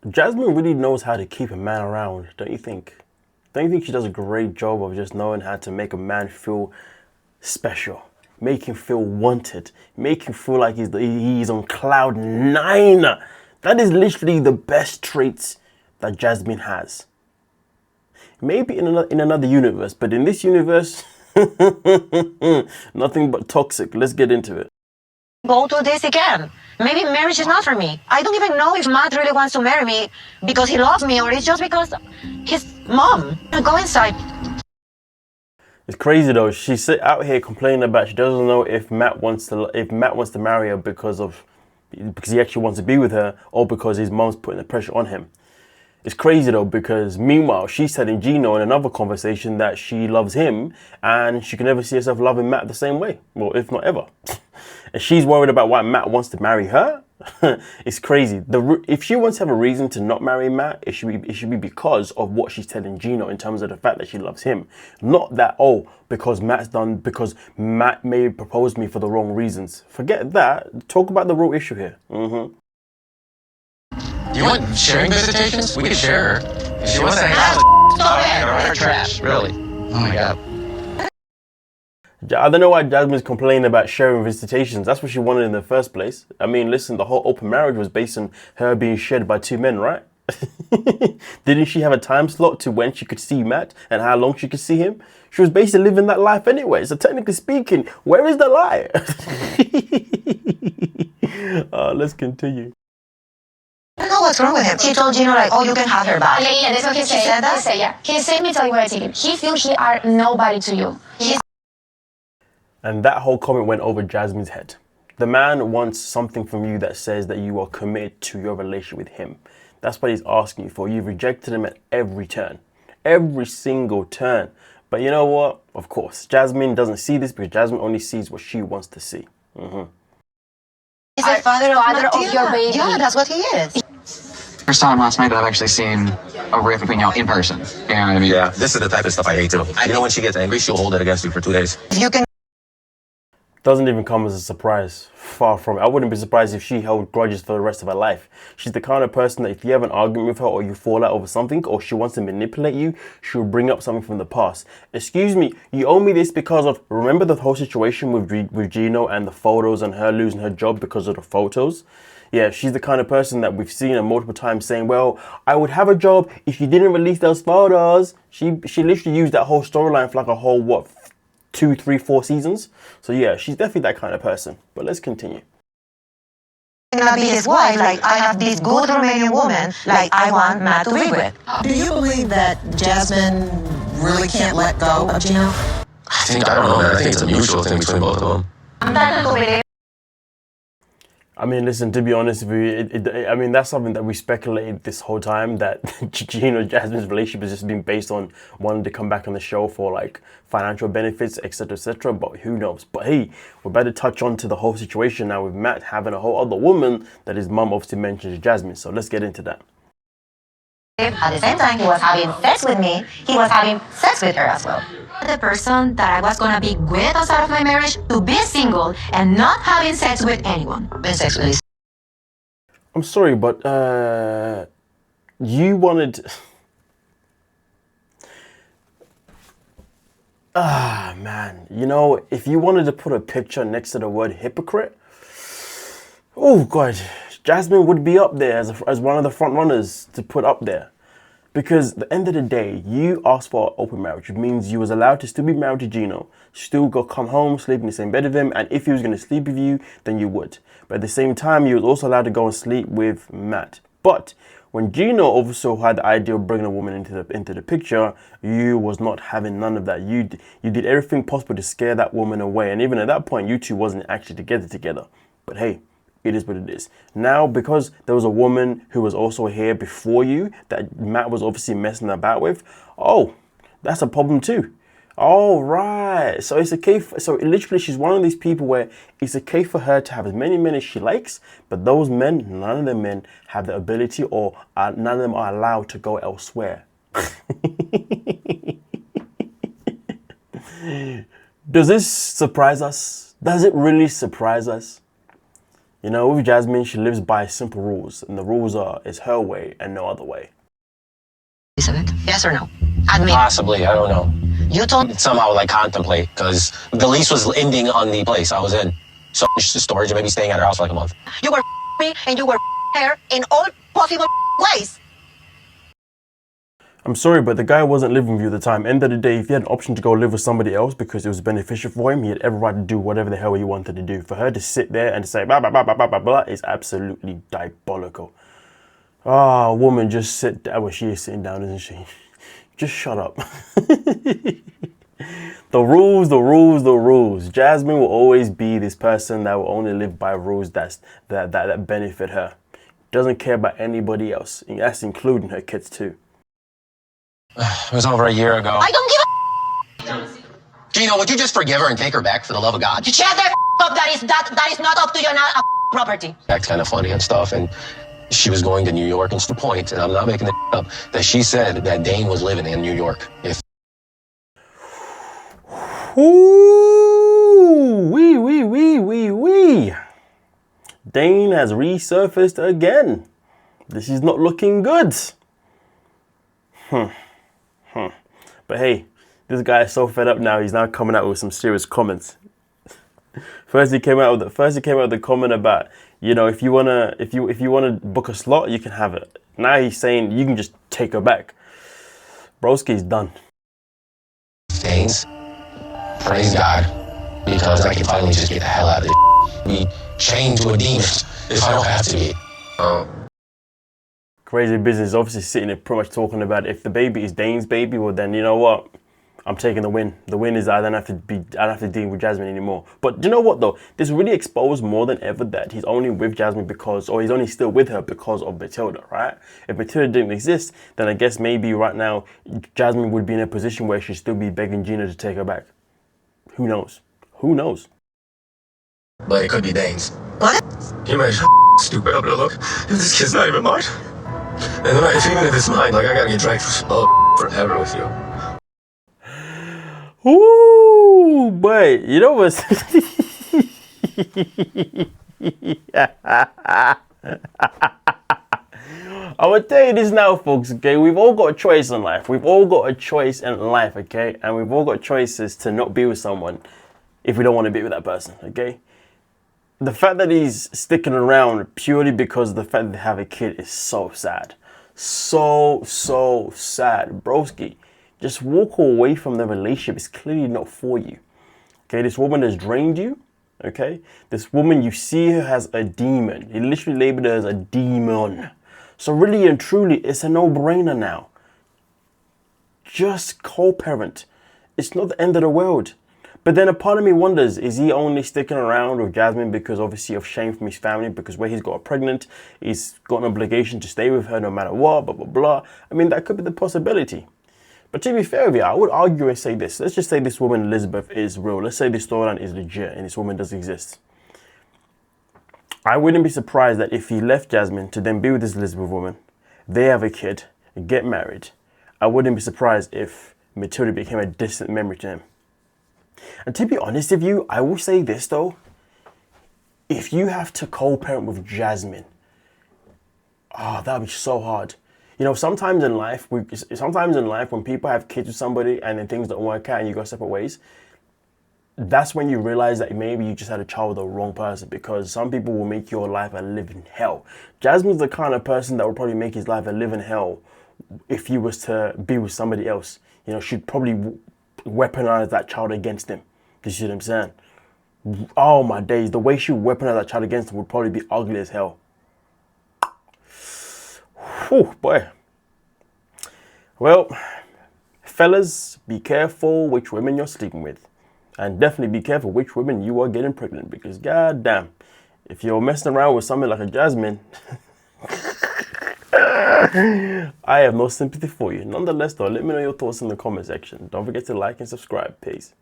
Jasmine really knows how to keep a man around, don't you think? Don't you think she does a great job of just knowing how to make a man feel special, make him feel wanted, make him feel like he's on cloud nine? That is literally the best traits that Jasmine has. Maybe in another universe, but in this universe, nothing but toxic. Let's get into it. Go to this again. Maybe marriage is not for me. I don't even know if Matt really wants to marry me because he loves me or it's just because his mom. Go inside. It's crazy though. She's out here complaining about she doesn't know if Matt wants to marry her because he actually wants to be with her or because his mom's putting the pressure on him. It's crazy though, because meanwhile she's telling Gino in another conversation that she loves him and she can never see herself loving Matt the same way. Well, if not ever. And she's worried about why Matt wants to marry her. It's crazy. If she wants to have a reason to not marry Matt, it should be because of what she's telling Gino in terms of the fact that she loves him. Not that, because Matt may have proposed me for the wrong reasons. Forget that. Talk about the real issue here. You want sharing visitations? We could share her. If she wants to hang out with her trash, really. Oh my god. I don't know why Jasmine's complaining about sharing visitations. That's what she wanted in the first place. I mean, listen, the whole open marriage was based on her being shared by two men, right? Didn't she have a time slot to when she could see Matt and how long she could see him? She was basically living that life anyway. So technically speaking, where is the lie? Let's continue. I don't know what's wrong with him. He told Gino like, you can have her back. Yeah, that's what he said. He said that? He said, yeah. He said, me tell you what I take it. He feels he are nobody to you. And that whole comment went over Jasmine's head. The man wants something from you that says that you are committed to your relationship with him. That's what he's asking you for. You've rejected him at every turn. Every single turn. But you know what? Of course, Jasmine doesn't see this because Jasmine only sees what she wants to see. He's the father of your baby. Yeah, that's what he is. First time last night that I've actually seen a rift between y'all in person. You know what I mean? Yeah, this is the type of stuff I hate too. You know when she gets angry, she'll hold it against you for 2 days. You can. Doesn't even come as a surprise. Far from it. I wouldn't be surprised if she held grudges for the rest of her life. She's the kind of person that if you have an argument with her or you fall out over something or she wants to manipulate you, she'll bring up something from the past. Excuse me, you owe me this because of, remember the whole situation with Gino and the photos and her losing her job because of the photos? Yeah, she's the kind of person that we've seen her multiple times saying, well, I would have a job if you didn't release those photos. She literally used that whole storyline for like a whole, 2, 3, 4 seasons. So yeah, she's definitely that kind of person. But let's continue. I'm gonna be his wife, like I have this good Romanian woman, like I want Matt to be with. Do you believe that Jasmine really can't let go of Gino? I don't know, man. I think it's a mutual thing between both of them. I mean, listen, to be honest with you, I mean, that's something that we speculated this whole time, that Gino and Jasmine's relationship has just been based on wanting to come back on the show for like financial benefits, etc., but who knows? But hey, we're about to touch on to the whole situation now with Matt having a whole other woman that his mum obviously mentions Jasmine. So let's get into that. At the same time he was having sex with me, he was having sex with her as well. The person that I was gonna be with outside of my marriage to be single and not having sex with anyone. Been sex with his. I'm sorry, but you wanted. Man, you know, if you wanted to put a picture next to the word hypocrite, oh God, Jasmine would be up there as one of the front runners to put up there. Because at the end of the day, you asked for open marriage, which means you was allowed to still be married to Gino, still go come home, sleep in the same bed with him, and if he was going to sleep with you, then you would. But at the same time, you was also allowed to go and sleep with Matt. But when Gino also had the idea of bringing a woman into the picture, you was not having none of that. You did everything possible to scare that woman away, and even at that point, you two wasn't actually together. But hey, it is what it is. Now, because there was a woman who was also here before you that Matt was obviously messing about with, that's a problem too. All right. So it's okay. So literally, she's one of these people where it's okay for her to have as many men as she likes, but those men, none of the men have the ability or none of them are allowed to go elsewhere. Does this surprise us? Does it really surprise us? You know, with Jasmine, she lives by simple rules, and the rules are, it's her way and no other way. Yes or no? Admit. Possibly, I don't know. You told Somehow, like, contemplate, because the lease was ending on the place I was in. So, just storage and maybe staying at her house for like a month. you were me and you were her in all possible ways. I'm sorry, but the guy wasn't living with you at the time. End of the day, if he had an option to go live with somebody else because it was beneficial for him, he had every right to do whatever the hell he wanted to do. For her to sit there and say blah, blah, blah, blah, blah, blah, blah is absolutely diabolical. Ah, woman, just sit down. Well, she is sitting down, isn't she? Just shut up. The rules, the rules, the rules. Jasmine will always be this person that will only live by rules that benefit her. Doesn't care about anybody else. And that's including her kids too. It was over a year ago. I don't give a Gino, would you just forgive her and take her back for the love of God? Shut the up. That is not up to your property. That's kind of funny and stuff, and she was going to New York, and it's the point, and I'm not making it up, that she said that Dane was living in New York. Ooh, wee. Dane has resurfaced again. This is not looking good. But hey, this guy is so fed up now. He's now coming out with some serious comments. First he came out with the comment about, you know, if you wanna book a slot, you can have it. Now he's saying you can just take her back. Broski's done. Danes, praise God, because I can finally just get the hell out of this. Be chained to a demon if I don't have to be. Crazy business, obviously sitting there pretty much talking about if the baby is Dane's baby, well then you know what? I'm taking the win. The win is I don't have to deal with Jasmine anymore. But you know what though? This really exposed more than ever that he's only with Jasmine or he's only still with her because of Matilda, right? If Matilda didn't exist, then I guess maybe right now Jasmine would be in a position where she'd still be begging Gina to take her back. Who knows? Who knows? But it could be Dane's. What? Can you imagine how stupid I'm gonna look if this kid's not even mine? And then even if it's mine, like I gotta get dragged through forever with you. Ooh, but you know what's I'm gonna tell you this now, folks, okay? We've all got a choice in life. We've all got a choice in life, okay? And we've all got choices to not be with someone if we don't want to be with that person, okay? The fact that he's sticking around purely because of the fact that they have a kid is so sad. So sad. Broski, just walk away from the relationship. It's clearly not for you. Okay, this woman has drained you. Okay, this woman, you see her as a demon. He literally labeled her as a demon. So really and truly, it's a no-brainer now. Just co-parent. It's not the end of the world. But then a part of me wonders, is he only sticking around with Jasmine because obviously of shame from his family, because where he's got her pregnant, he's got an obligation to stay with her no matter what, blah, blah, blah. I mean, that could be the possibility. But to be fair with you, I would argue and say this. Let's just say this woman, Elizabeth, is real. Let's say this storyline is legit and this woman does exist. I wouldn't be surprised that if he left Jasmine to then be with this Elizabeth woman, they have a kid, get married. I wouldn't be surprised if Matilda became a distant memory to him. And to be honest with you, I will say this though. If you have to co-parent with Jasmine, that would be so hard. You know, sometimes in life when people have kids with somebody and then things don't work out and you go separate ways, that's when you realize that maybe you just had a child with the wrong person, because some people will make your life a living hell. Jasmine's the kind of person that would probably make his life a living hell if he was to be with somebody else. You know, she'd probably weaponize that child against him. Do you see what I'm saying? Oh my days, the way she would weaponize that child against him would probably be ugly as hell. Whew, boy. Well, fellas, be careful which women you're sleeping with. And definitely be careful which women you are getting pregnant, because goddamn, if you're messing around with something like a Jasmine, I have no sympathy for you. Nonetheless though, let me know your thoughts in the comment section. Don't forget to like and subscribe. Peace.